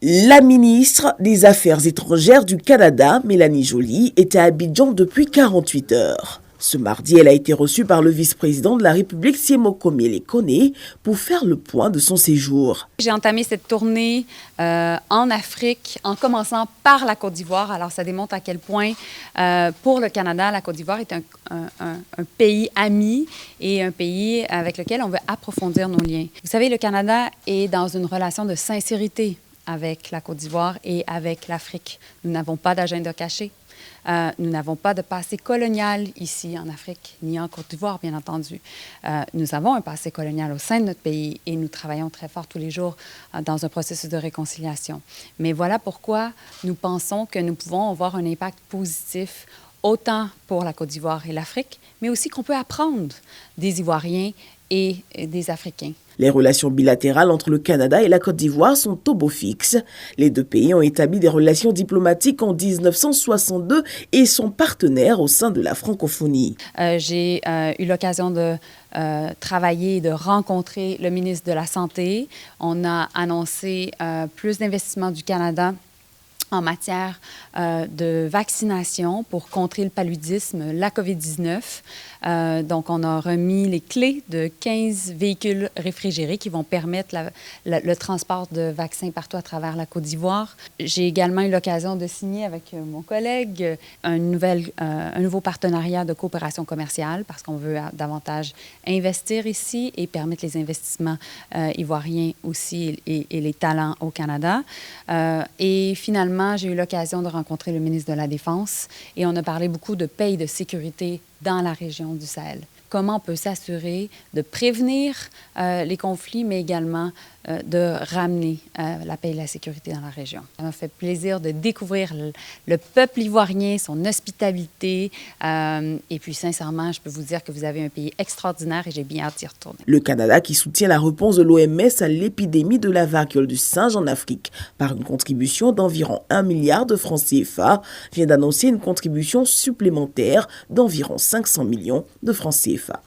La ministre des Affaires étrangères du Canada, Mélanie Joly, était à Abidjan depuis 48 heures. Ce mardi, elle a été reçue par le vice-président de la République, Siemoko Mélé-Koné, pour faire le point de son séjour. J'ai entamé cette tournée en Afrique en commençant par la Côte d'Ivoire. Alors, ça démontre à quel point, pour le Canada, la Côte d'Ivoire est un pays ami et un pays avec lequel on veut approfondir nos liens. Vous savez, le Canada est dans une relation de sincérité avec la Côte d'Ivoire et avec l'Afrique. Nous n'avons pas d'agenda caché. Nous n'avons pas de passé colonial ici en Afrique, ni en Côte d'Ivoire, bien entendu. Nous avons un passé colonial au sein de notre pays et nous travaillons très fort tous les jours dans un processus de réconciliation. Mais voilà pourquoi nous pensons que nous pouvons avoir un impact positif autant pour la Côte d'Ivoire et l'Afrique, mais aussi qu'on peut apprendre des Ivoiriens et des Africains. Les relations bilatérales entre le Canada et la Côte d'Ivoire sont au beau fixe. Les deux pays ont établi des relations diplomatiques en 1962 et sont partenaires au sein de la francophonie. J'ai eu l'occasion de travailler et de rencontrer le ministre de la Santé. On a annoncé plus d'investissements du Canada en matière de vaccination pour contrer le paludisme, la COVID-19. Donc, on a remis les clés de 15 véhicules réfrigérés qui vont permettre le transport de vaccins partout à travers la Côte d'Ivoire. J'ai également eu l'occasion de signer avec mon collègue un nouveau partenariat de coopération commerciale parce qu'on veut davantage investir ici et permettre les investissements ivoiriens aussi et les talents au Canada. Et finalement, j'ai eu l'occasion de rencontrer le ministre de la Défense et on a parlé beaucoup de paix et de sécurité dans la région du Sahel. Comment on peut s'assurer de prévenir les conflits, mais également de ramener la paix et la sécurité dans la région. Ça m'a fait plaisir de découvrir le peuple ivoirien, son hospitalité. Et puis, sincèrement, je peux vous dire que vous avez un pays extraordinaire et j'ai bien hâte d'y retourner. Le Canada, qui soutient la réponse de l'OMS à l'épidémie de la variole du singe en Afrique par une contribution d'environ 1 milliard de francs CFA, vient d'annoncer une contribution supplémentaire d'environ 500 millions de francs CFA.